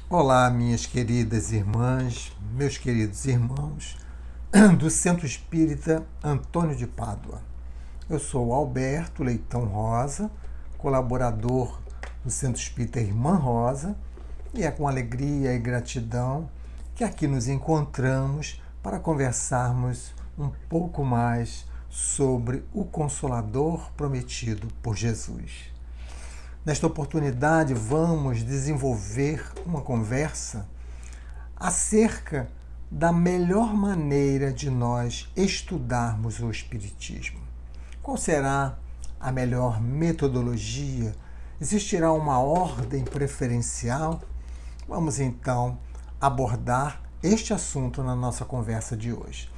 Olá, minhas queridas irmãs, meus queridos irmãos do Centro Espírita Antônio de Pádua. Eu sou Alberto Leitão Rosa, colaborador do Centro Espírita Irmã Rosa, e é com alegria e gratidão que aqui nos encontramos para conversarmos um pouco mais sobre o Consolador prometido por Jesus. Nesta oportunidade, vamos desenvolver uma conversa acerca da melhor maneira de nós estudarmos o Espiritismo. Qual será a melhor metodologia? Existirá uma ordem preferencial? Vamos então abordar este assunto na nossa conversa de hoje.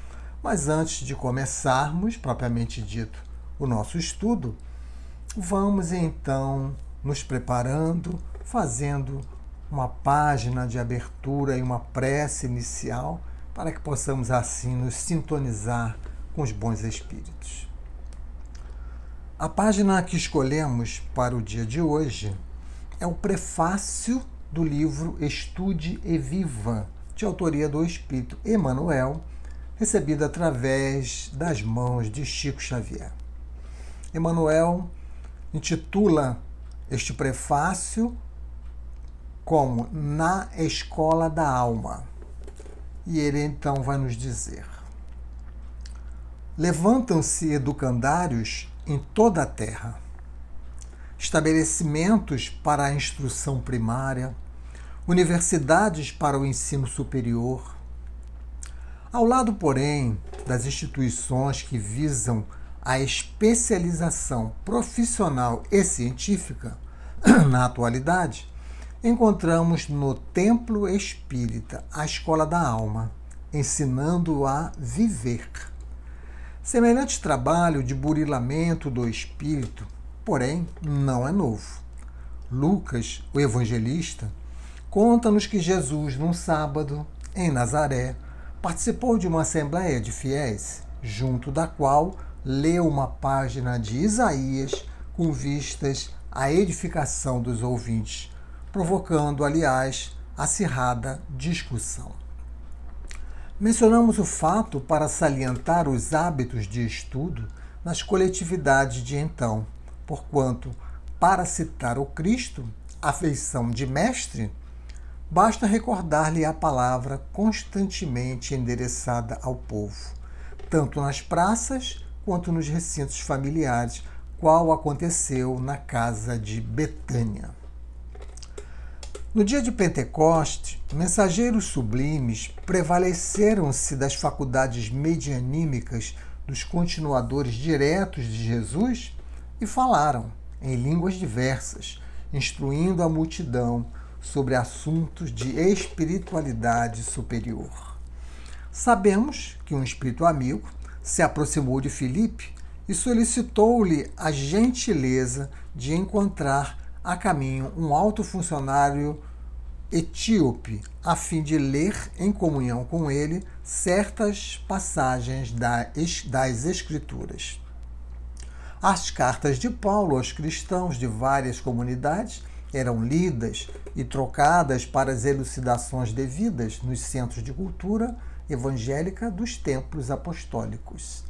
Mas antes de começarmos, propriamente dito, o nosso estudo, vamos então nos preparando, fazendo uma página de abertura e uma prece inicial para que possamos assim nos sintonizar com os bons espíritos. A página que escolhemos para o dia de hoje é o prefácio do livro Estude e Viva, de autoria do Espírito Emmanuel, recebido através das mãos de Chico Xavier. Emmanuel intitula este prefácio como Na Escola da Alma. E ele então vai nos dizer: levantam-se educandários em toda a terra, estabelecimentos para a instrução primária, universidades para o ensino superior. Ao lado, porém, das instituições que visam a especialização profissional e científica, na atualidade, encontramos no Templo Espírita a Escola da Alma, ensinando a viver. Semelhante trabalho de burilamento do espírito, porém, não é novo. Lucas, o evangelista, conta-nos que Jesus, num sábado, em Nazaré, participou de uma assembleia de fiéis, junto da qual leu uma página de Isaías com vistas à edificação dos ouvintes, provocando, aliás, acirrada discussão. Mencionamos o fato para salientar os hábitos de estudo nas coletividades de então, porquanto, para citar o Cristo, a feição de mestre, basta recordar-lhe a palavra constantemente endereçada ao povo, tanto nas praças quanto nos recintos familiares, qual aconteceu na casa de Betânia. No dia de Pentecoste, mensageiros sublimes prevaleceram-se das faculdades medianímicas dos continuadores diretos de Jesus e falaram, em línguas diversas, instruindo a multidão sobre assuntos de espiritualidade superior. Sabemos que um espírito amigo se aproximou de Filipe e solicitou-lhe a gentileza de encontrar a caminho um alto funcionário etíope, a fim de ler em comunhão com ele certas passagens das Escrituras. As cartas de Paulo aos cristãos de várias comunidades eram lidas e trocadas para as elucidações devidas nos centros de cultura evangélica dos templos apostólicos.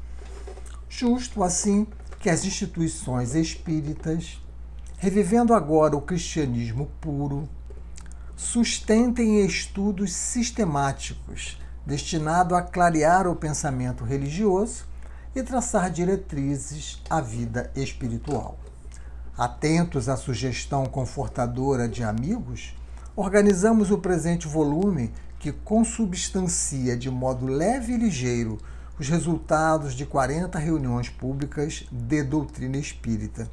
Justo assim que as instituições espíritas, revivendo agora o cristianismo puro, sustentem estudos sistemáticos destinados a clarear o pensamento religioso e traçar diretrizes à vida espiritual. Atentos à sugestão confortadora de amigos, organizamos o presente volume que consubstancia de modo leve e ligeiro os resultados de 40 reuniões públicas de doutrina espírita,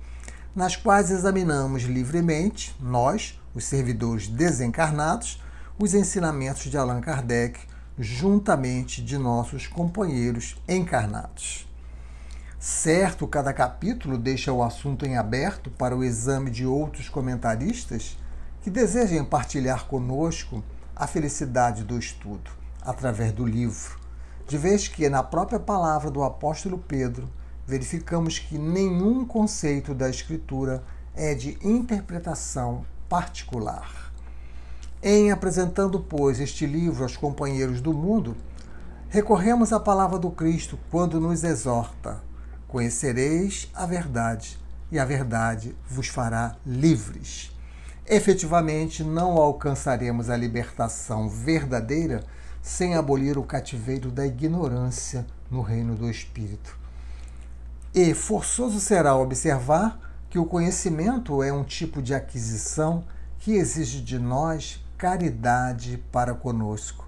nas quais examinamos livremente, nós, os servidores desencarnados, os ensinamentos de Allan Kardec, juntamente de nossos companheiros encarnados. Certo, cada capítulo deixa o assunto em aberto para o exame de outros comentaristas que desejem partilhar conosco a felicidade do estudo, através do livro, de vez que, na própria palavra do apóstolo Pedro, verificamos que nenhum conceito da Escritura é de interpretação particular. Em apresentando, pois, este livro aos companheiros do mundo, recorremos à palavra do Cristo quando nos exorta: conhecereis a verdade, e a verdade vos fará livres. Efetivamente, não alcançaremos a libertação verdadeira sem abolir o cativeiro da ignorância no reino do Espírito. E forçoso será observar que o conhecimento é um tipo de aquisição que exige de nós caridade para conosco.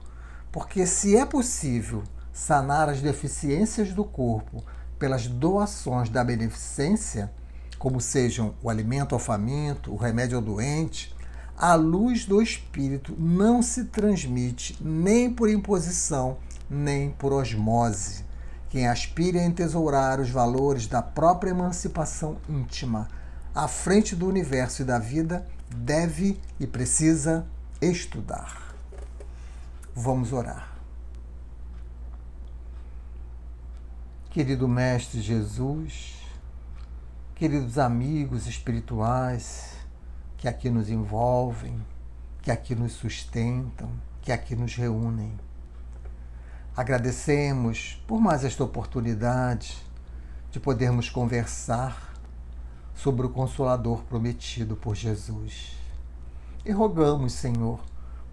Porque se é possível sanar as deficiências do corpo pelas doações da beneficência, como sejam o alimento ao faminto, o remédio ao doente, a luz do Espírito não se transmite nem por imposição, nem por osmose. Quem aspira a entesourar os valores da própria emancipação íntima à frente do universo e da vida deve e precisa estudar. Vamos orar. Querido Mestre Jesus, queridos amigos espirituais que aqui nos envolvem, que aqui nos sustentam, que aqui nos reúnem, agradecemos por mais esta oportunidade de podermos conversar sobre o Consolador prometido por Jesus. E rogamos, Senhor,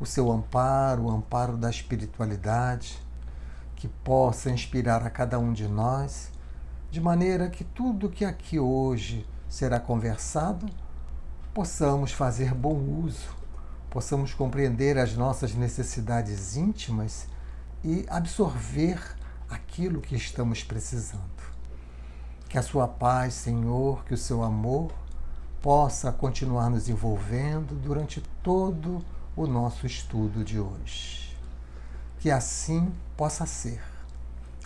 o seu amparo, o amparo da espiritualidade, que possa inspirar a cada um de nós, de maneira que tudo que aqui hoje será conversado, possamos fazer bom uso, possamos compreender as nossas necessidades íntimas e absorver aquilo que estamos precisando. Que a sua paz, Senhor, que o seu amor possa continuar nos envolvendo durante todo o nosso estudo de hoje. Que assim possa ser,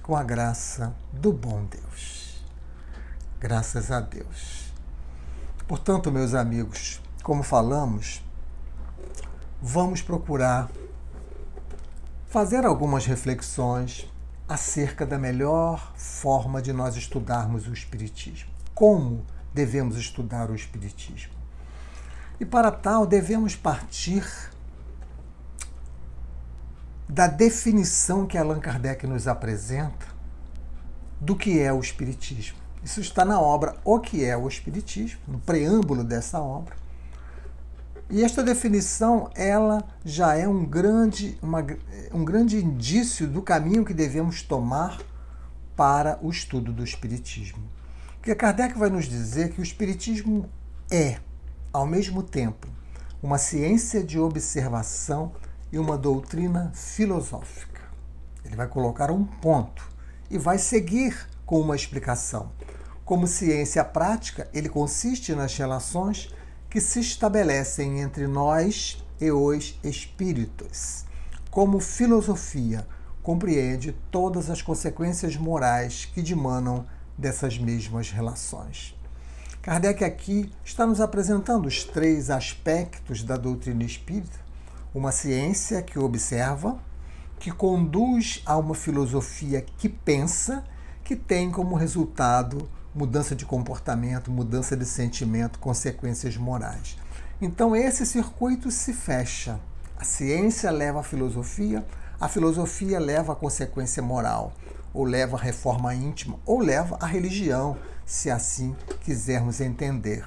com a graça do bom Deus. Graças a Deus. Portanto, meus amigos, como falamos, vamos procurar fazer algumas reflexões acerca da melhor forma de nós estudarmos o Espiritismo. Como devemos estudar o Espiritismo? E para tal, devemos partir da definição que Allan Kardec nos apresenta do que é o Espiritismo. Isso está na obra O que é o Espiritismo, no preâmbulo dessa obra. E esta definição, ela já é um grande indício do caminho que devemos tomar para o estudo do Espiritismo. Porque Kardec vai nos dizer que o Espiritismo é, ao mesmo tempo, uma ciência de observação e uma doutrina filosófica. Ele vai colocar um ponto e vai seguir com uma explicação. Como ciência prática, ele consiste nas relações que se estabelecem entre nós e os espíritos. Como filosofia, compreende todas as consequências morais que dimanam dessas mesmas relações. Kardec aqui está nos apresentando os 3 aspectos da doutrina espírita: uma ciência que observa, que conduz a uma filosofia que pensa, que tem como resultado mudança de comportamento, mudança de sentimento, consequências morais. Então esse circuito se fecha. A ciência leva à filosofia, a filosofia leva à consequência moral, ou leva à reforma íntima, ou leva à religião, se assim quisermos entender.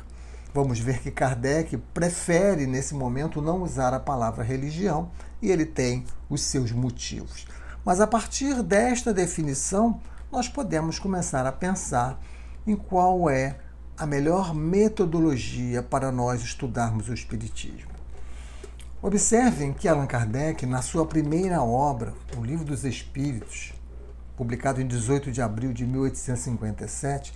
Vamos ver que Kardec prefere, nesse momento, não usar a palavra religião, e ele tem os seus motivos. Mas a partir desta definição, nós podemos começar a pensar em qual é a melhor metodologia para nós estudarmos o Espiritismo. Observem que Allan Kardec, na sua primeira obra, O Livro dos Espíritos, publicado em 18 de abril de 1857,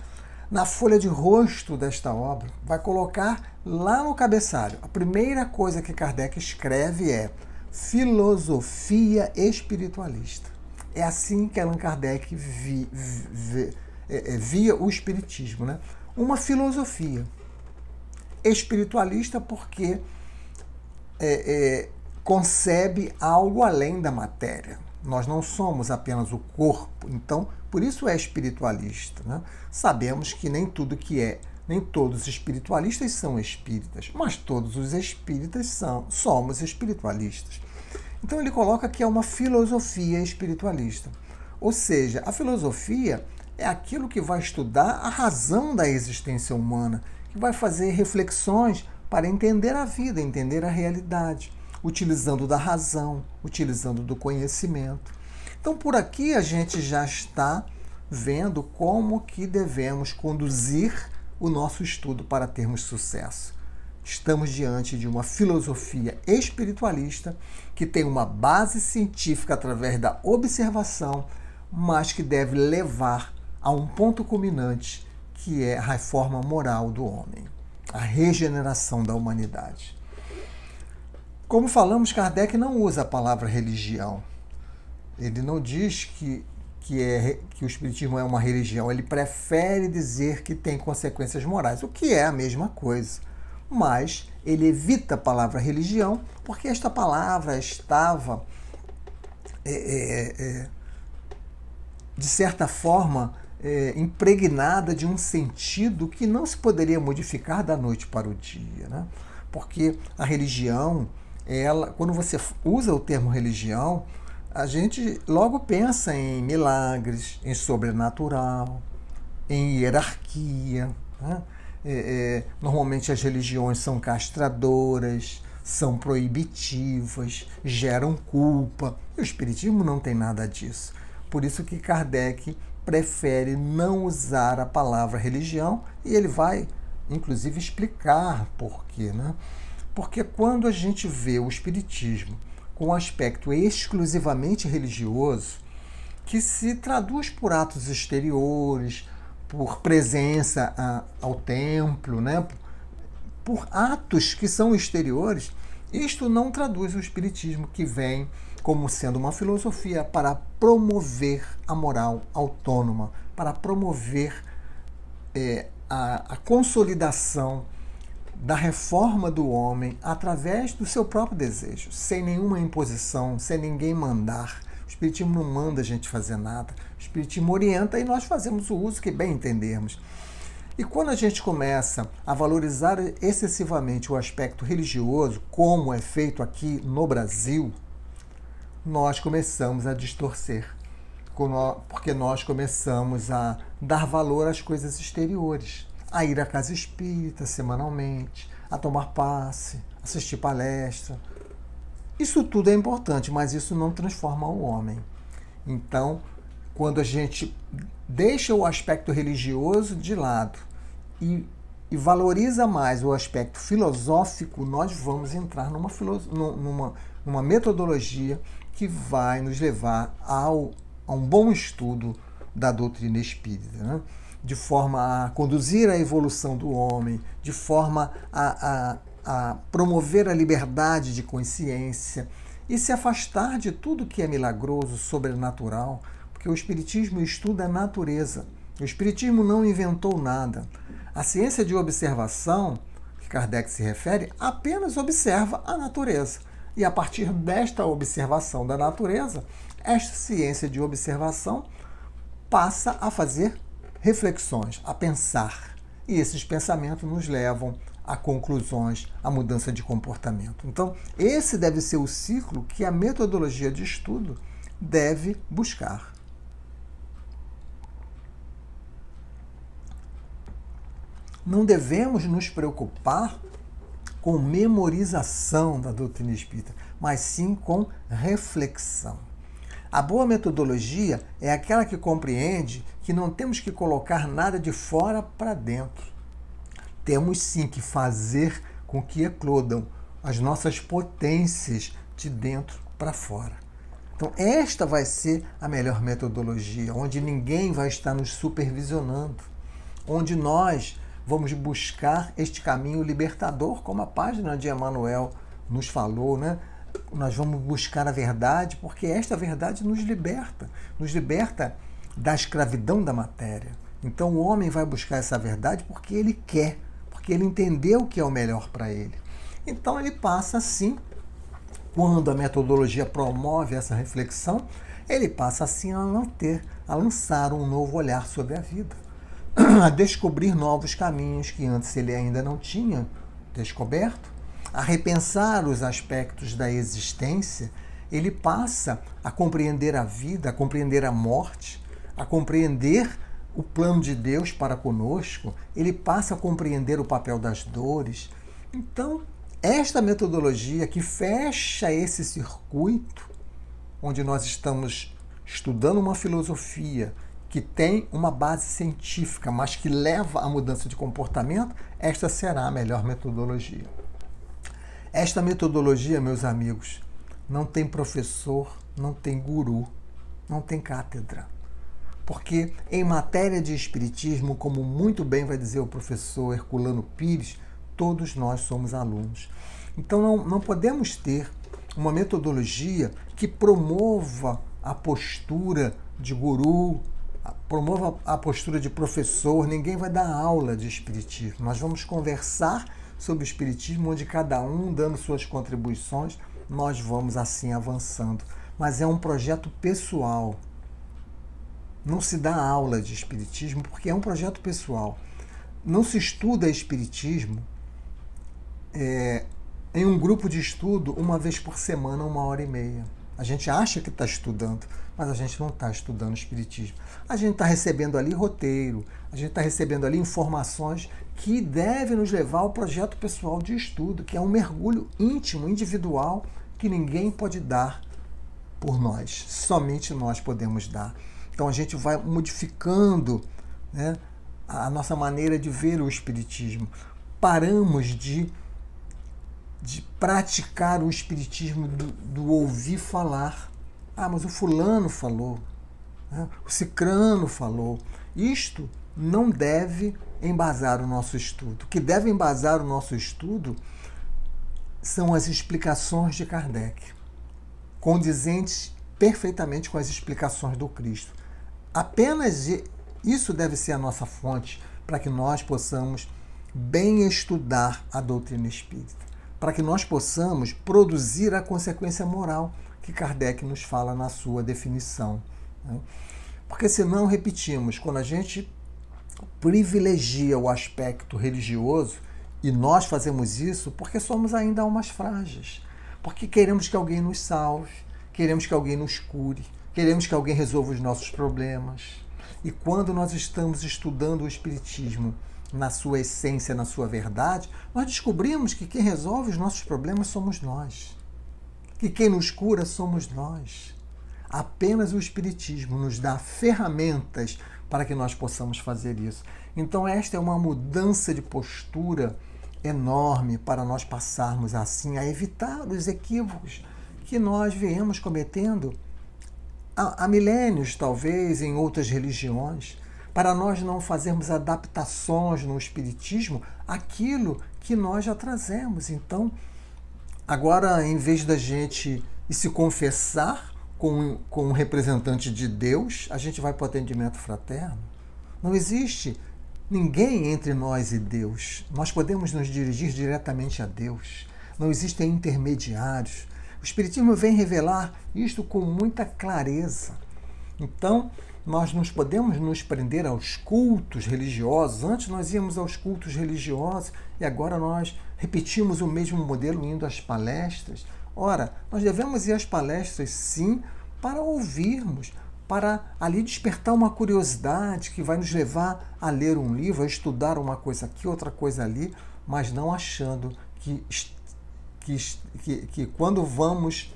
na folha de rosto desta obra, vai colocar lá no cabeçalho. A primeira coisa que Kardec escreve é filosofia espiritualista. É assim que Allan Kardec via o Espiritismo, né? Uma filosofia espiritualista porque concebe algo além da matéria. Nós não somos apenas o corpo, então, por isso é espiritualista, né? Sabemos que nem tudo que é Nem todos os espiritualistas são espíritas, mas todos os espíritas somos espiritualistas. Então ele coloca que é uma filosofia espiritualista. Ou seja, a filosofia é aquilo que vai estudar a razão da existência humana, que vai fazer reflexões para entender a vida, entender a realidade, utilizando da razão, utilizando do conhecimento. Então por aqui a gente já está vendo como que devemos conduzir o nosso estudo para termos sucesso. Estamos diante de uma filosofia espiritualista que tem uma base científica através da observação, mas que deve levar a um ponto culminante, que é a reforma moral do homem, a regeneração da humanidade. Como falamos, Kardec não usa a palavra religião. Ele não diz que o Espiritismo é uma religião, ele prefere dizer que tem consequências morais, o que é a mesma coisa. Mas ele evita a palavra religião, porque esta palavra estava, de certa forma, impregnada de um sentido que não se poderia modificar da noite para o dia, né? Porque a religião, quando você usa o termo religião, a gente logo pensa em milagres, em sobrenatural, em hierarquia, né? Normalmente as religiões são castradoras, são proibitivas, geram culpa. O Espiritismo não tem nada disso. Por isso que Kardec prefere não usar a palavra religião, e ele vai, inclusive, explicar por quê, né? Porque quando a gente vê o Espiritismo com um aspecto exclusivamente religioso, que se traduz por atos exteriores, por presença ao templo, né? Por atos que são exteriores, isto não traduz o Espiritismo, que vem como sendo uma filosofia para promover a moral autônoma, para promover a consolidação da reforma do homem através do seu próprio desejo, sem nenhuma imposição, sem ninguém mandar. O Espiritismo não manda a gente fazer nada. O Espiritismo orienta e nós fazemos o uso que bem entendermos. E quando a gente começa a valorizar excessivamente o aspecto religioso, como é feito aqui no Brasil, nós começamos a distorcer, porque nós começamos a dar valor às coisas exteriores, a ir à casa espírita semanalmente, a tomar passe, assistir palestra. Isso tudo é importante, mas isso não transforma o homem. Então, quando a gente deixa o aspecto religioso de lado e valoriza mais o aspecto filosófico, nós vamos entrar numa metodologia que vai nos levar a um bom estudo da doutrina espírita, né? De forma a conduzir a evolução do homem, de forma a promover a liberdade de consciência e se afastar de tudo que é milagroso, sobrenatural, porque o Espiritismo estuda a natureza. O Espiritismo não inventou nada. A ciência de observação, que Kardec se refere, apenas observa a natureza. E a partir desta observação da natureza, esta ciência de observação passa a fazer reflexões, a pensar. E esses pensamentos nos levam a conclusões, a mudança de comportamento. Então, esse deve ser o ciclo que a metodologia de estudo deve buscar. Não devemos nos preocupar com memorização da doutrina espírita, mas sim com reflexão. A boa metodologia é aquela que compreende que não temos que colocar nada de fora para dentro. Temos sim que fazer com que eclodam as nossas potências de dentro para fora. Então, esta vai ser a melhor metodologia, onde ninguém vai estar nos supervisionando, onde nós vamos buscar este caminho libertador, como a página de Emmanuel nos falou, né? Nós vamos buscar a verdade, porque esta verdade nos liberta da escravidão da matéria. Então o homem vai buscar essa verdade porque ele quer, porque ele entendeu o que é o melhor para ele. Então ele passa assim, quando a metodologia promove essa reflexão, ele passa assim a lançar um novo olhar sobre a vida. a descobrir novos caminhos que antes ele ainda não tinha descoberto, a repensar os aspectos da existência. Ele passa a compreender a vida, a compreender a morte, a compreender o plano de Deus para conosco, ele passa a compreender o papel das dores. Então, esta metodologia que fecha esse circuito, onde nós estamos estudando uma filosofia que tem uma base científica, mas que leva à mudança de comportamento, esta será a melhor metodologia. Esta metodologia, meus amigos, não tem professor, não tem guru, não tem cátedra. Porque em matéria de espiritismo, como muito bem vai dizer o professor Herculano Pires, todos nós somos alunos. Então não podemos ter uma metodologia que promova a postura de guru, promova a postura de professor. Ninguém vai dar aula de espiritismo. Nós vamos conversar sobre o espiritismo, onde cada um dando suas contribuições, nós vamos assim avançando. Mas é um projeto pessoal. Não se dá aula de espiritismo porque é um projeto pessoal. Não se estuda espiritismo em um grupo de estudo uma vez por semana, 1h30. A gente acha que está estudando, mas a gente não está estudando espiritismo. A gente está recebendo ali roteiro, a gente está recebendo ali informações que devem nos levar ao projeto pessoal de estudo, que é um mergulho íntimo, individual, que ninguém pode dar por nós. Somente nós podemos dar. Então a gente vai modificando, né, a nossa maneira de ver o espiritismo. Paramos de praticar o espiritismo do ouvir falar. Ah, mas o fulano falou, né? O cicrano falou. Isto não deve embasar o nosso estudo. O que deve embasar o nosso estudo são as explicações de Kardec, condizentes perfeitamente com as explicações do Cristo. Apenas isso deve ser a nossa fonte para que nós possamos bem estudar a doutrina espírita, para que nós possamos produzir a consequência moral que Kardec nos fala na sua definição. Porque senão, repetimos, quando a gente privilegia o aspecto religioso, e nós fazemos isso porque somos ainda almas frágeis, porque queremos que alguém nos salve, queremos que alguém nos cure, queremos que alguém resolva os nossos problemas. E quando nós estamos estudando o espiritismo na sua essência, na sua verdade, nós descobrimos que quem resolve os nossos problemas somos nós, que quem nos cura somos nós. Apenas o espiritismo nos dá ferramentas para que nós possamos fazer isso. Então esta é uma mudança de postura enorme para nós passarmos assim a evitar os equívocos que nós viemos cometendo há milênios, talvez, em outras religiões, para nós não fazermos adaptações no espiritismo àquilo que nós já trazemos. Então, agora, em vez da gente ir se confessar com um representante de Deus, a gente vai para o atendimento fraterno. Não existe ninguém entre nós e Deus. Nós podemos nos dirigir diretamente a Deus. Não existem intermediários. O Espiritismo vem revelar isto com muita clareza. Então, nós não podemos nos prender aos cultos religiosos. Antes nós íamos aos cultos religiosos e agora nós repetimos o mesmo modelo indo às palestras. Ora, nós devemos ir às palestras, sim, para ouvirmos, para ali despertar uma curiosidade que vai nos levar a ler um livro, a estudar uma coisa aqui, outra coisa ali, mas não achando que quando vamos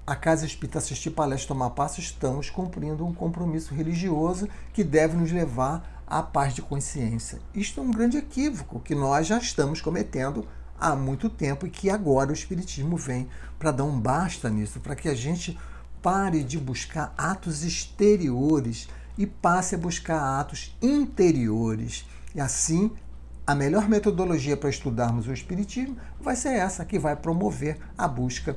à Casa Espírita assistir palestra, tomar passo, estamos cumprindo um compromisso religioso que deve nos levar à paz de consciência. Isto é um grande equívoco que nós já estamos cometendo há muito tempo e que agora o Espiritismo vem para dar um basta nisso, para que a gente pare de buscar atos exteriores e passe a buscar atos interiores. E assim, a melhor metodologia para estudarmos o Espiritismo vai ser essa, que vai promover a busca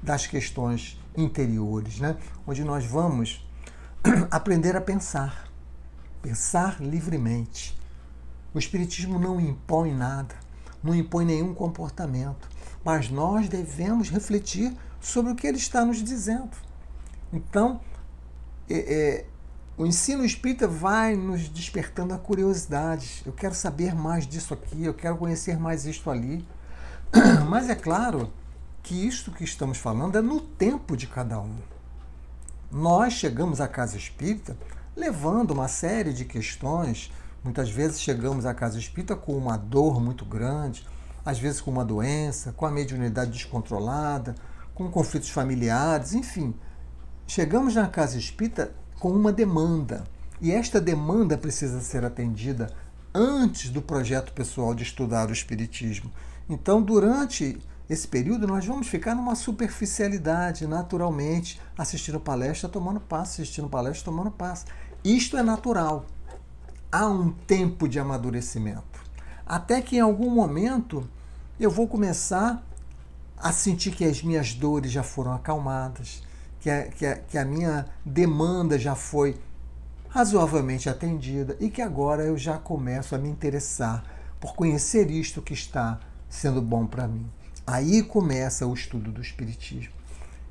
das questões interiores, né? Onde nós vamos aprender a pensar livremente. O Espiritismo não impõe nada, não impõe nenhum comportamento, mas nós devemos refletir sobre o que ele está nos dizendo. Então, o ensino espírita vai nos despertando a curiosidade. Eu quero saber mais disso aqui, eu quero conhecer mais isto ali. Mas é claro que isto que estamos falando é no tempo de cada um. Nós chegamos à casa espírita levando uma série de questões. Muitas vezes chegamos à casa espírita com uma dor muito grande, às vezes com uma doença, com a mediunidade descontrolada, com conflitos familiares, enfim. Chegamos na casa espírita com uma demanda. E esta demanda precisa ser atendida antes do projeto pessoal de estudar o espiritismo. Então, durante esse período, nós vamos ficar numa superficialidade, naturalmente, assistindo palestra, tomando passe, assistindo palestra, tomando passe. Isto é natural. Há um tempo de amadurecimento. Até que em algum momento eu vou começar a sentir que as minhas dores já foram acalmadas, que a minha demanda já foi razoavelmente atendida e que agora eu já começo a me interessar por conhecer isto que está sendo bom para mim. Aí começa o estudo do Espiritismo.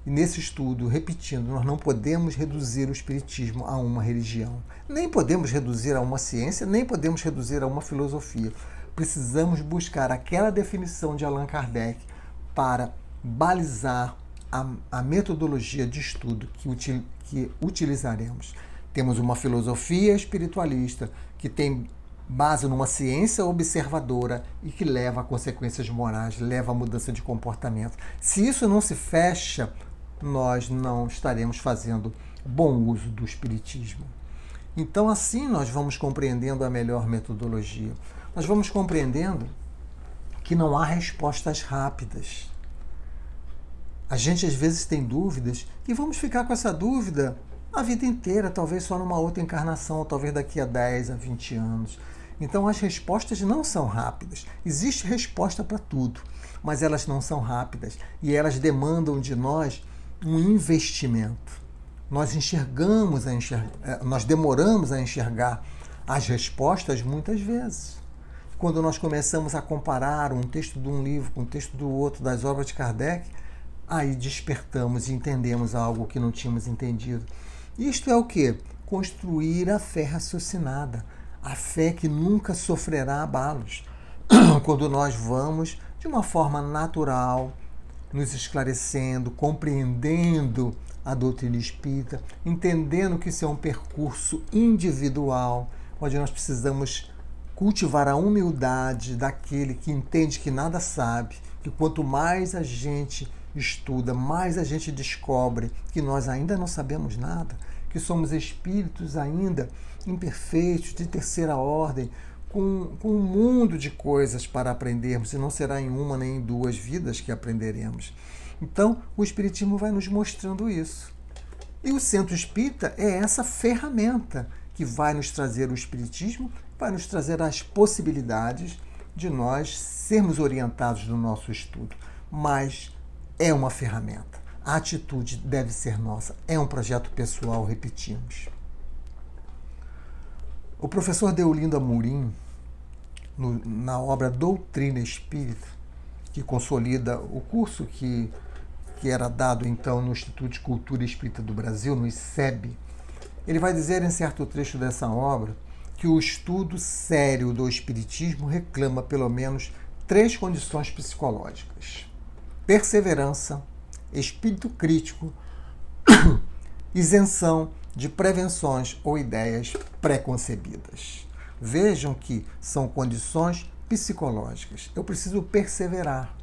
E nesse estudo, repetindo, nós não podemos reduzir o Espiritismo a uma religião. Nem podemos reduzir a uma ciência, nem podemos reduzir a uma filosofia. Precisamos buscar aquela definição de Allan Kardec para balizar a metodologia de estudo que utilizaremos. Temos uma filosofia espiritualista que tem base numa ciência observadora e que leva a consequências morais, leva a mudança de comportamento. Se isso não se fecha, nós não estaremos fazendo bom uso do Espiritismo. Então, assim nós vamos compreendendo a melhor metodologia. Nós vamos compreendendo que não há respostas rápidas. A gente às vezes tem dúvidas e vamos ficar com essa dúvida a vida inteira, talvez só numa outra encarnação, ou talvez daqui a 10, a 20 anos. Então as respostas não são rápidas. Existe resposta para tudo, mas elas não são rápidas e elas demandam de nós um investimento. Nós demoramos a enxergar as respostas muitas vezes. Quando nós começamos a comparar um texto de um livro com um texto do outro, das obras de Kardec, aí despertamos e entendemos algo que não tínhamos entendido. Isto é o quê? Construir a fé raciocinada, a fé que nunca sofrerá abalos. Quando nós vamos, de uma forma natural, nos esclarecendo, compreendendo a doutrina espírita, entendendo que isso é um percurso individual, onde nós precisamos cultivar a humildade daquele que entende que nada sabe, que quanto mais a gente estuda, mais a gente descobre que nós ainda não sabemos nada, que somos espíritos ainda imperfeitos, de terceira ordem, com um mundo de coisas para aprendermos, e não será em uma nem em duas vidas que aprenderemos. Então, o Espiritismo vai nos mostrando isso. E o Centro Espírita é essa ferramenta que vai nos trazer o Espiritismo, vai nos trazer as possibilidades de nós sermos orientados no nosso estudo. Mas é uma ferramenta. A atitude deve ser nossa. É um projeto pessoal, repetimos. O professor Deolindo Amorim, na obra Doutrina Espírita, que consolida o curso que era dado então no Instituto de Cultura Espírita do Brasil, no ICEB, ele vai dizer em certo trecho dessa obra que o estudo sério do Espiritismo reclama pelo menos 3 condições psicológicas: perseverança, espírito crítico, isenção de prevenções ou ideias preconcebidas. Vejam que são condições psicológicas. Eu preciso perseverar.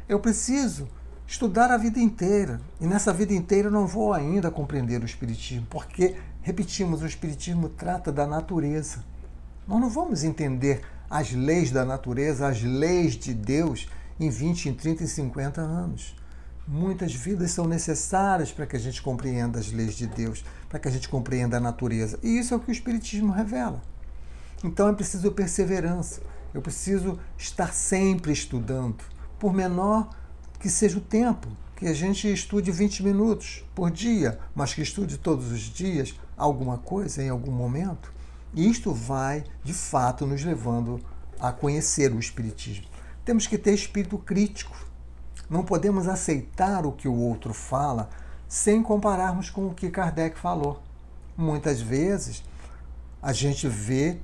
Eu preciso estudar a vida inteira. E nessa vida inteira eu não vou ainda compreender o Espiritismo, porque, repetimos, o Espiritismo trata da natureza. Nós não vamos entender as leis da natureza, as leis de Deus em 20, em 30 e 50 anos. Muitas vidas são necessárias para que a gente compreenda as leis de Deus, para que a gente compreenda a natureza. E isso é o que o Espiritismo revela. Então é preciso perseverança. Eu preciso estar sempre estudando, por menor que seja o tempo, que a gente estude 20 minutos por dia, mas que estude todos os dias alguma coisa em algum momento. E isto vai, de fato, nos levando a conhecer o Espiritismo. Temos que ter espírito crítico. Não podemos aceitar o que o outro fala sem compararmos com o que Kardec falou. muitas vezes a gente vê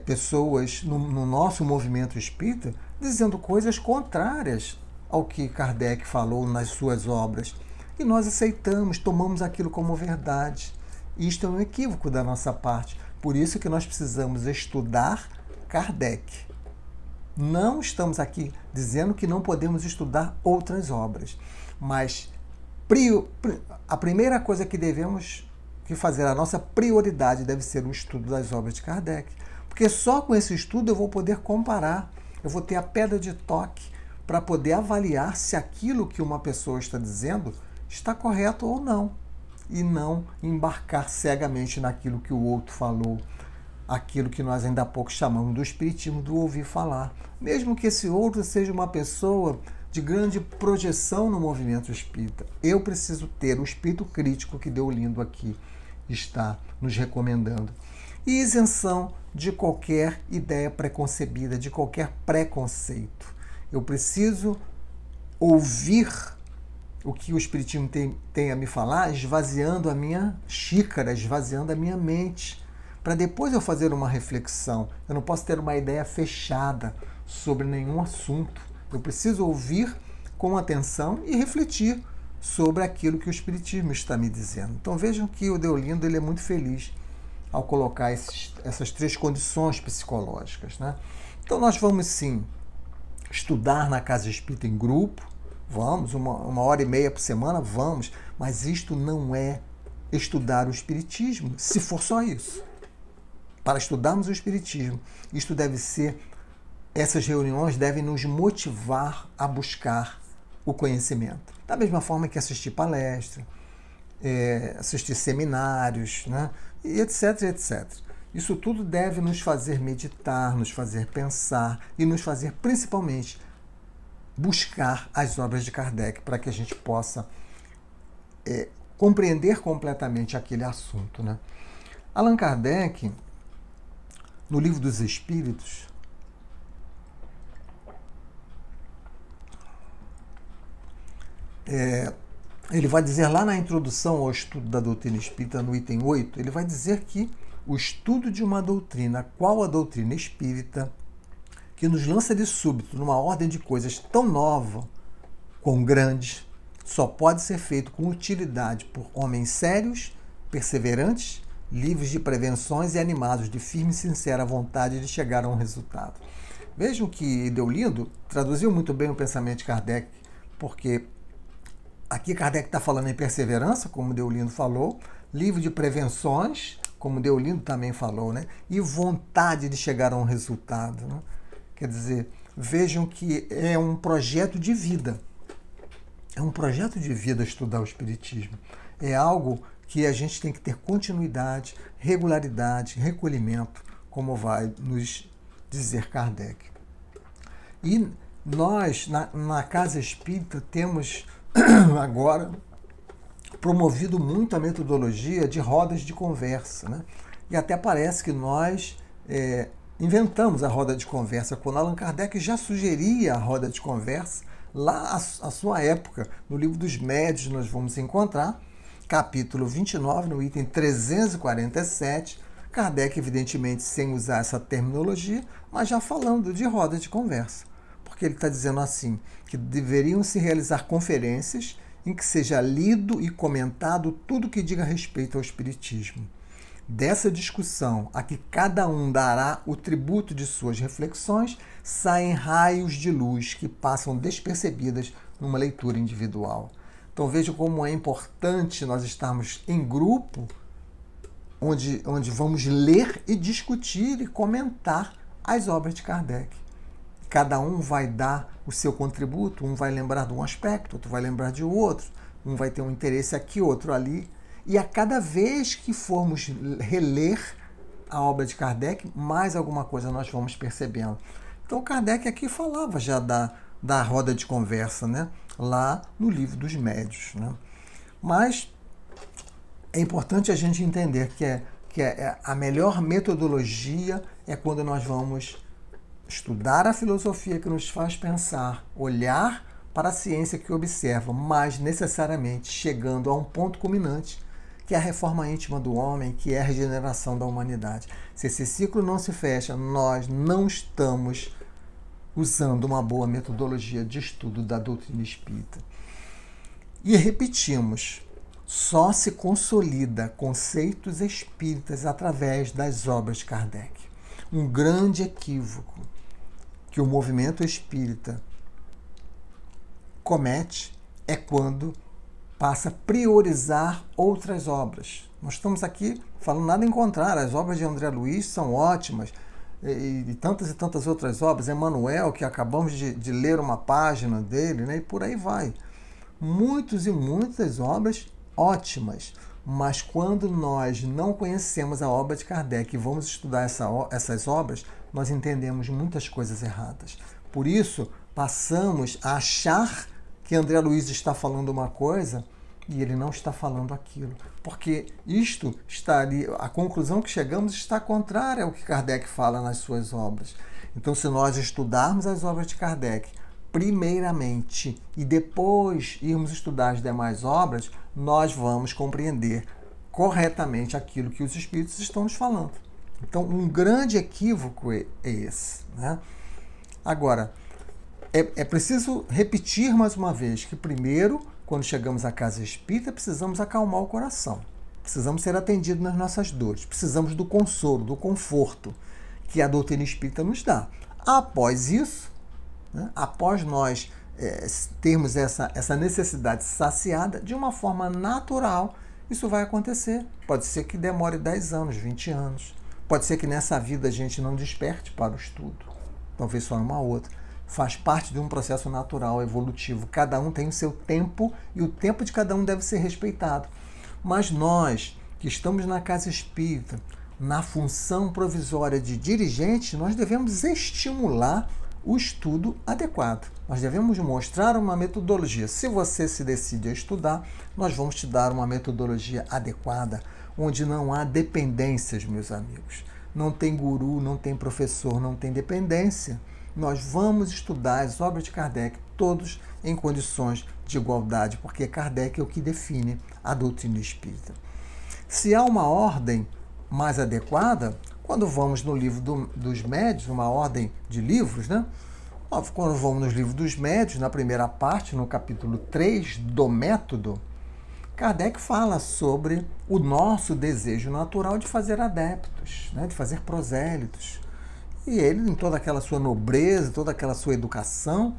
pessoas no nosso movimento espírita dizendo coisas contrárias ao que Kardec falou nas suas obras. E nós aceitamos, tomamos aquilo como verdade. Isto é um equívoco da nossa parte. Por isso que nós precisamos estudar Kardec. Não estamos aqui dizendo que não podemos estudar outras obras, mas a primeira coisa que devemos fazer, a nossa prioridade deve ser o estudo das obras de Kardec, porque só com esse estudo eu vou poder comparar, eu vou ter a pedra de toque para poder avaliar se aquilo que uma pessoa está dizendo está correto ou não, e não embarcar cegamente naquilo que o outro falou, aquilo que nós ainda há pouco chamamos do espiritismo do ouvir falar. Mesmo que esse outro seja uma pessoa de grande projeção no movimento espírita, eu preciso ter o espírito crítico que Deolindo aqui está nos recomendando. E isenção de qualquer ideia preconcebida, de qualquer preconceito. Eu preciso ouvir o que o espiritismo tem a me falar, esvaziando a minha xícara, esvaziando a minha mente, para depois eu fazer uma reflexão. Eu não posso ter uma ideia fechada sobre nenhum assunto. Eu preciso ouvir com atenção e refletir sobre aquilo que o espiritismo está me dizendo. Então vejam que o Deolindo ele é muito feliz ao colocar essas três condições psicológicas, né? Então nós vamos sim estudar na Casa Espírita em grupo, vamos, uma hora e meia por semana, vamos, mas isto não é estudar o espiritismo, se for só isso. Para estudarmos o espiritismo, isto deve ser, essas reuniões devem nos motivar a buscar o conhecimento. Da mesma forma que assistir palestra, assistir seminários, né? E etc, etc. Isso tudo deve nos fazer meditar, nos fazer pensar e nos fazer, principalmente, buscar as obras de Kardec para que a gente possa compreender completamente aquele assunto, né? Allan Kardec, no Livro dos Espíritos, ele vai dizer lá na introdução ao estudo da doutrina espírita, no item 8, ele vai dizer que o estudo de uma doutrina, qual a doutrina espírita, que nos lança de súbito numa ordem de coisas tão nova, quão grande, só pode ser feito com utilidade por homens sérios, perseverantes, livres de prevenções e animados de firme e sincera vontade de chegar a um resultado. Vejam que Deolindo traduziu muito bem o pensamento de Kardec, porque aqui Kardec está falando em perseverança, como Deolindo falou, livre de prevenções, como Deolindo também falou, né? E vontade de chegar a um resultado, né? Quer dizer, vejam que é um projeto de vida. É um projeto de vida estudar o espiritismo. É algo que a gente tem que ter continuidade, regularidade, recolhimento, como vai nos dizer Kardec. E nós, na Casa Espírita, temos agora promovido muito a metodologia de rodas de conversa, né? E até parece que nós inventamos a roda de conversa, quando Allan Kardec já sugeria a roda de conversa, lá à sua época, no Livro dos Médiuns, nós vamos encontrar, capítulo 29, no item 347, Kardec, evidentemente, sem usar essa terminologia, mas já falando de roda de conversa, porque ele está dizendo assim, que deveriam se realizar conferências em que seja lido e comentado tudo que diga respeito ao Espiritismo. Dessa discussão, a que cada um dará o tributo de suas reflexões, saem raios de luz que passam despercebidas numa leitura individual. Então veja como é importante nós estarmos em grupo, onde vamos ler e discutir e comentar as obras de Kardec. Cada um vai dar o seu contributo, um vai lembrar de um aspecto, outro vai lembrar de outro, um vai ter um interesse aqui, outro ali. E a cada vez que formos reler a obra de Kardec, mais alguma coisa nós vamos percebendo. Então Kardec aqui falava já da roda de conversa, né? Lá no Livro dos Médiuns, né? Mas é importante a gente entender que a melhor metodologia é quando nós vamos estudar a filosofia que nos faz pensar, olhar para a ciência que observa, mas necessariamente chegando a um ponto culminante, que é a reforma íntima do homem, que é a regeneração da humanidade. Se esse ciclo não se fecha, nós não estamos usando uma boa metodologia de estudo da doutrina espírita. E repetimos, só se consolida conceitos espíritas através das obras de Kardec. Um grande equívoco que o movimento espírita comete é quando passa a priorizar outras obras. Nós estamos aqui falando nada em contrário, as obras de André Luiz são ótimas, e tantas outras obras, Emmanuel, que acabamos de ler uma página dele, né, e por aí vai. Muitas e muitas obras ótimas, mas quando nós não conhecemos a obra de Kardec e vamos estudar essas obras, nós entendemos muitas coisas erradas. Por isso, passamos a achar que André Luiz está falando uma coisa e ele não está falando aquilo. Porque isto está ali, a conclusão que chegamos está contrária ao que Kardec fala nas suas obras. Então, se nós estudarmos as obras de Kardec primeiramente e depois irmos estudar as demais obras, nós vamos compreender corretamente aquilo que os espíritos estão nos falando. Então, um grande equívoco é esse, né? Agora, é preciso repetir mais uma vez que primeiro, quando chegamos à casa espírita, precisamos acalmar o coração. Precisamos ser atendidos nas nossas dores. Precisamos do consolo, do conforto que a doutrina espírita nos dá. Após isso, né, após nós termos essa necessidade saciada, de uma forma natural, isso vai acontecer. Pode ser que demore 10 anos, 20 anos. Pode ser que nessa vida a gente não desperte para o estudo. Talvez só numa outra. Faz parte de um processo natural, evolutivo. Cada um tem o seu tempo e o tempo de cada um deve ser respeitado. Mas nós, que estamos na casa espírita, na função provisória de dirigente, nós devemos estimular o estudo adequado. Nós devemos mostrar uma metodologia. Se você se decide a estudar, nós vamos te dar uma metodologia adequada, onde não há dependências, meus amigos. Não tem guru, não tem professor, não tem dependência. Nós vamos estudar as obras de Kardec, todos em condições de igualdade, porque Kardec é o que define a doutrina espírita. Se há uma ordem mais adequada, quando vamos no livro dos médiuns, uma ordem de livros, né? Quando vamos nos livros dos médiuns, na primeira parte, no capítulo 3 do método, Kardec fala sobre o nosso desejo natural de fazer adeptos, né? De fazer prosélitos. E ele, em toda aquela sua nobreza, toda aquela sua educação,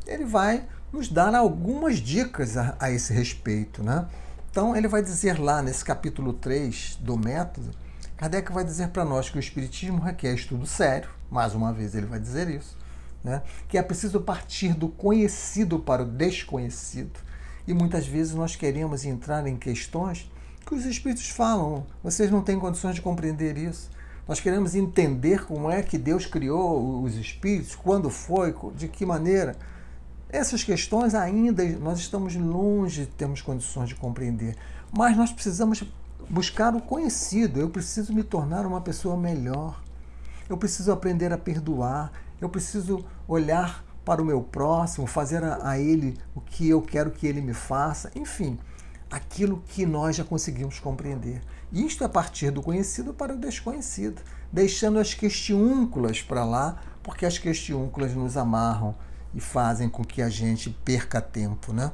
ele vai nos dar algumas dicas a esse respeito, né? Então, ele vai dizer lá, nesse capítulo 3 do método, Kardec vai dizer para nós que o Espiritismo requer estudo sério, mais uma vez ele vai dizer isso, né? Que é preciso partir do conhecido para o desconhecido. E muitas vezes nós queremos entrar em questões que os Espíritos falam, vocês não têm condições de compreender isso. Nós queremos entender como é que Deus criou os espíritos, quando foi, de que maneira. Essas questões ainda nós estamos longe de termos condições de compreender. Mas nós precisamos buscar o conhecido. Eu preciso me tornar uma pessoa melhor. Eu preciso aprender a perdoar. Eu preciso olhar para o meu próximo, fazer a ele o que eu quero que ele me faça. Enfim, aquilo que nós já conseguimos compreender. Isto é a partir do conhecido para o desconhecido, deixando as questiúnculas para lá, porque as questiúnculas nos amarram e fazem com que a gente perca tempo, né?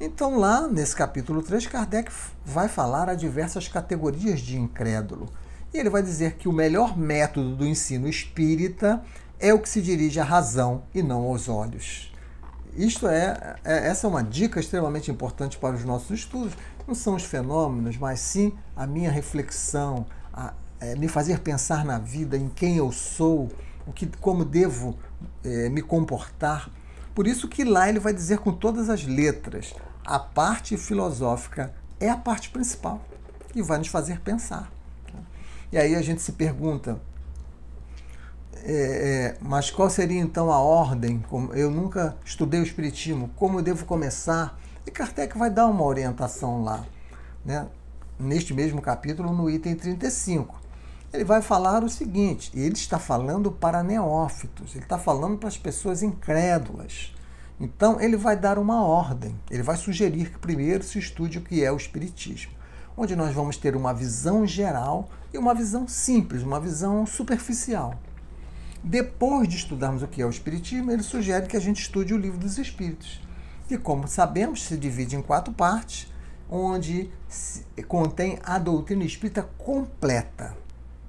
Então, lá nesse capítulo 3, Kardec vai falar a diversas categorias de incrédulo. E ele vai dizer que o melhor método do ensino espírita é o que se dirige à razão e não aos olhos. Essa é uma dica extremamente importante para os nossos estudos. Não são os fenômenos, mas sim a minha reflexão, me fazer pensar na vida, em quem eu sou, como devo me comportar. Por isso que lá ele vai dizer com todas as letras, a parte filosófica é a parte principal e vai nos fazer pensar. E aí a gente se pergunta, mas qual seria então a ordem? Eu nunca estudei o Espiritismo, como eu devo começar? E Kardec vai dar uma orientação lá, né? Neste mesmo capítulo, no item 35. Ele vai falar o seguinte, ele está falando para neófitos, ele está falando para as pessoas incrédulas. Então, ele vai dar uma ordem, ele vai sugerir que primeiro se estude o que é o Espiritismo. onde nós vamos ter uma visão geral e uma visão simples, uma visão superficial. Depois de estudarmos o que é o Espiritismo, ele sugere que a gente estude o Livro dos Espíritos, que, como sabemos, se divide em 4 partes, onde contém a doutrina espírita completa.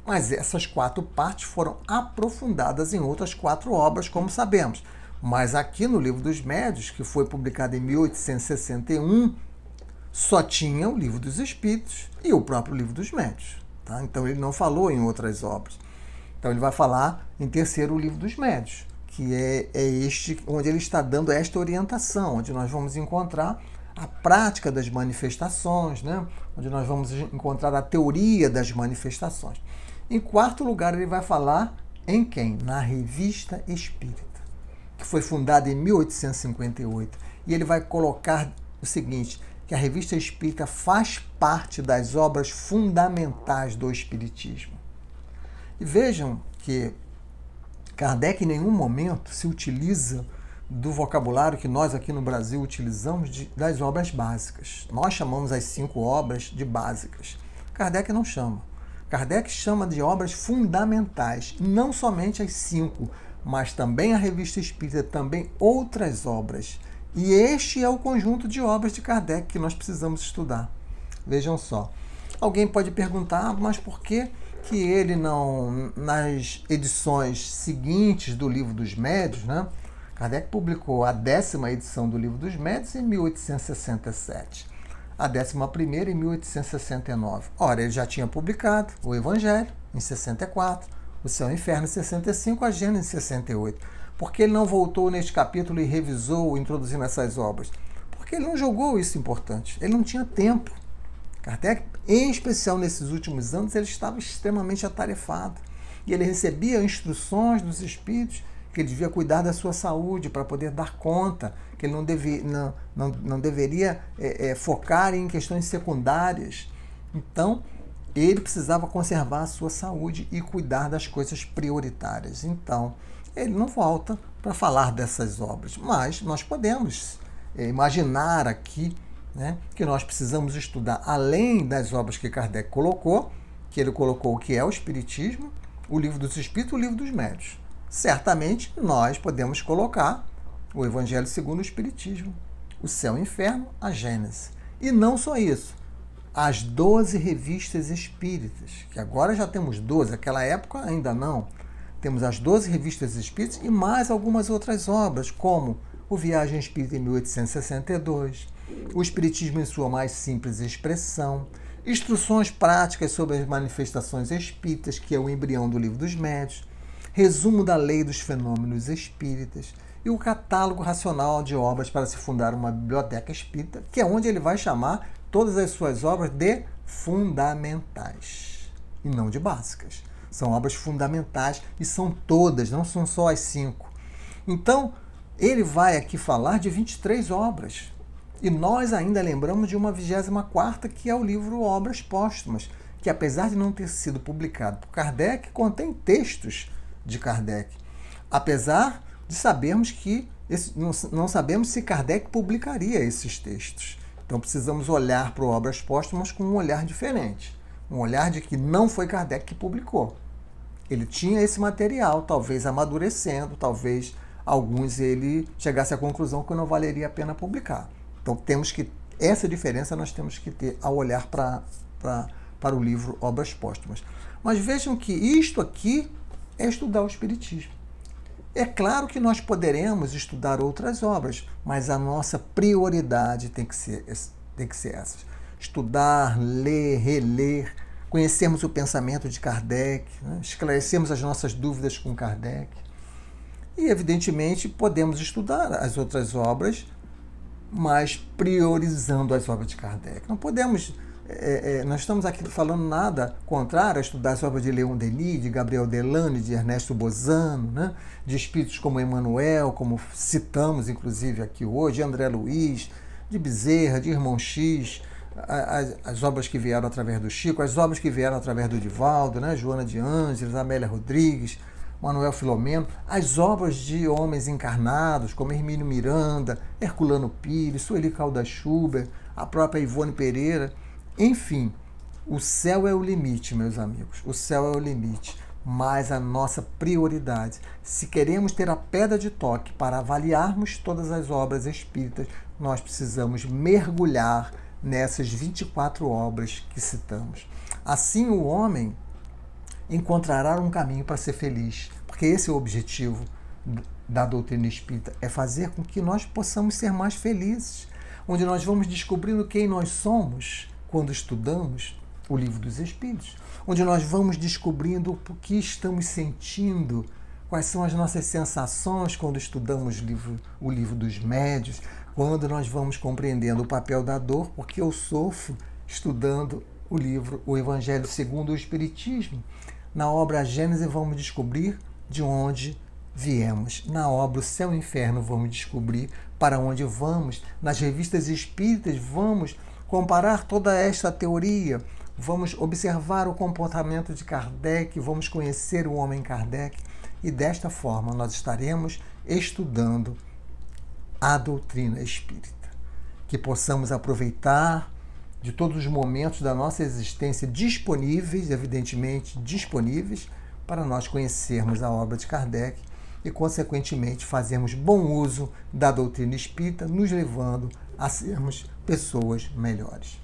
Mas essas 4 partes foram aprofundadas em outras 4 obras, como sabemos. Mas aqui no Livro dos Médiuns, que foi publicado em 1861, só tinha o Livro dos Espíritos e o próprio Livro dos Médiuns. Tá? Então ele não falou em outras obras. Então ele vai falar em terceiro o Livro dos Médiuns, que é este onde ele está dando esta orientação, onde nós vamos encontrar a prática das manifestações, né? Onde nós vamos encontrar a teoria das manifestações. Em quarto lugar, ele vai falar em quem? Na Revista Espírita, que foi fundada em 1858. E ele vai colocar o seguinte, que a Revista Espírita faz parte das obras fundamentais do Espiritismo. E vejam que Kardec em nenhum momento se utiliza do vocabulário que nós aqui no Brasil utilizamos das obras básicas. Nós chamamos as 5 obras de básicas. Kardec não chama. Kardec chama de obras fundamentais, não somente as 5, mas também a Revista Espírita, também outras obras. E este é o conjunto de obras de Kardec que nós precisamos estudar. Vejam só. Alguém pode perguntar, mas por que ele não, nas edições seguintes do Livro dos Médiuns, né? Kardec publicou a 10ª edição do Livro dos Médiuns em 1867. A 11ª em 1869. Ora, ele já tinha publicado o Evangelho em 64, o Céu e o Inferno em 65, a Gênesis em 68. Por que ele não voltou neste capítulo e revisou, introduzindo essas obras? Porque ele não julgou isso importante. Ele não tinha tempo. Kardec, em especial nesses últimos anos, ele estava extremamente atarefado. E ele recebia instruções dos espíritos que ele devia cuidar da sua saúde para poder dar conta, que ele não deveria focar em questões secundárias. Então, ele precisava conservar a sua saúde e cuidar das coisas prioritárias. Então, ele não volta para falar dessas obras, mas nós podemos imaginar aqui, né, que nós precisamos estudar, além das obras que Kardec colocou, que ele colocou o que é o Espiritismo, o Livro dos Espíritos e o Livro dos Médiuns. Certamente nós podemos colocar o Evangelho segundo o Espiritismo, o Céu e o Inferno, a Gênesis. E não só isso, as 12 revistas espíritas, que agora já temos 12, naquela época ainda não. Temos as 12 revistas espíritas e mais algumas outras obras, como o Viagem Espírita em 1862, o Espiritismo em sua mais simples expressão, Instruções Práticas sobre as Manifestações Espíritas, que é o embrião do Livro dos Médiuns, Resumo da Lei dos Fenômenos Espíritas e o Catálogo Racional de Obras para se fundar uma Biblioteca Espírita, que é onde ele vai chamar todas as suas obras de fundamentais e não de básicas. São obras fundamentais e são todas, não são só as 5. Então, ele vai aqui falar de 23 obras. E nós ainda lembramos de uma 24ª, que é o livro Obras Póstumas, que apesar de não ter sido publicado por Kardec, contém textos de Kardec. Apesar de sabermos que não sabemos se Kardec publicaria esses textos. Então precisamos olhar para Obras Póstumas com um olhar diferente. Um olhar de que não foi Kardec que publicou. Ele tinha esse material, talvez amadurecendo, talvez alguns ele chegasse à conclusão que não valeria a pena publicar. Então essa diferença nós temos que ter ao olhar para o livro Obras Póstumas. Mas vejam que isto aqui é estudar o Espiritismo. É claro que nós poderemos estudar outras obras, mas a nossa prioridade tem que ser essa. Estudar, ler, reler, conhecermos o pensamento de Kardec, né? Esclarecermos as nossas dúvidas com Kardec. E, evidentemente, podemos estudar as outras obras, mas priorizando as obras de Kardec. Não podemos... nós estamos aqui falando nada contrário a estudar as obras de Leon Denis, de Gabriel Delane, de Ernesto Bozano, né? De espíritos como Emmanuel, como citamos inclusive aqui hoje, de André Luiz, de Bezerra, de Irmão X, as obras que vieram através do Chico, as obras que vieram através do Divaldo, né? Joana de Ângeles, Amélia Rodrigues, Manuel Filomeno, as obras de homens encarnados, como Hermínio Miranda, Herculano Pires, Sueli Caldas Schubert, a própria Ivone Pereira. Enfim, o céu é o limite, meus amigos. O céu é o limite. Mas a nossa prioridade, se queremos ter a pedra de toque para avaliarmos todas as obras espíritas, nós precisamos mergulhar nessas 24 obras que citamos. Assim o homem encontrará um caminho para ser feliz, porque esse é o objetivo da doutrina espírita, é fazer com que nós possamos ser mais felizes, onde nós vamos descobrindo quem nós somos quando estudamos o Livro dos Espíritos, onde nós vamos descobrindo o que estamos sentindo, quais são as nossas sensações quando estudamos o livro dos médiuns, quando nós vamos compreendendo o papel da dor, porque eu sofro estudando o livro O Evangelho segundo o Espiritismo. Na obra A Gênese vamos descobrir de onde viemos. Na obra O Céu e o Inferno vamos descobrir para onde vamos. Nas revistas espíritas vamos comparar toda esta teoria, vamos observar o comportamento de Kardec, vamos conhecer o homem Kardec e desta forma nós estaremos estudando a doutrina espírita. Que possamos aproveitar de todos os momentos da nossa existência disponíveis, evidentemente disponíveis, para nós conhecermos a obra de Kardec e, consequentemente, fazermos bom uso da doutrina espírita, nos levando a sermos pessoas melhores.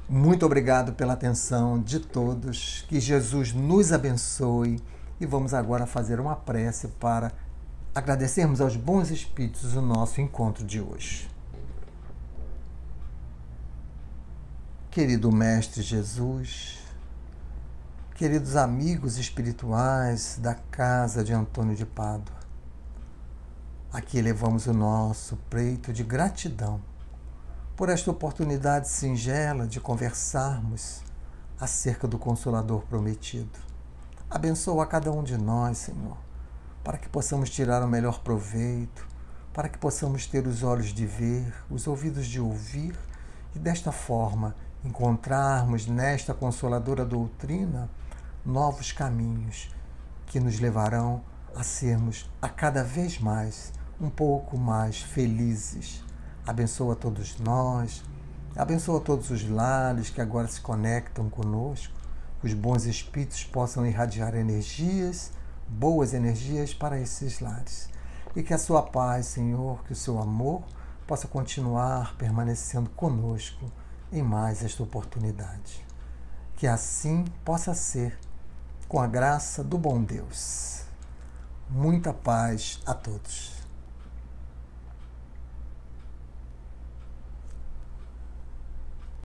Muito obrigado pela atenção de todos, que Jesus nos abençoe e vamos agora fazer uma prece para agradecermos aos bons espíritos o nosso encontro de hoje. Querido Mestre Jesus, queridos amigos espirituais da casa de Antônio de Pádua, aqui elevamos o nosso preito de gratidão por esta oportunidade singela de conversarmos acerca do Consolador prometido. Abençoa a cada um de nós, Senhor, para que possamos tirar o melhor proveito, para que possamos ter os olhos de ver, os ouvidos de ouvir e desta forma encontrarmos nesta consoladora doutrina novos caminhos que nos levarão a sermos a cada vez mais um pouco mais felizes. Abençoa todos nós, abençoa todos os lares que agora se conectam conosco, que os bons espíritos possam irradiar energias, boas energias para esses lares. E que a sua paz, Senhor, que o seu amor possa continuar permanecendo conosco em mais esta oportunidade. Que assim possa ser, com a graça do bom Deus. Muita paz a todos.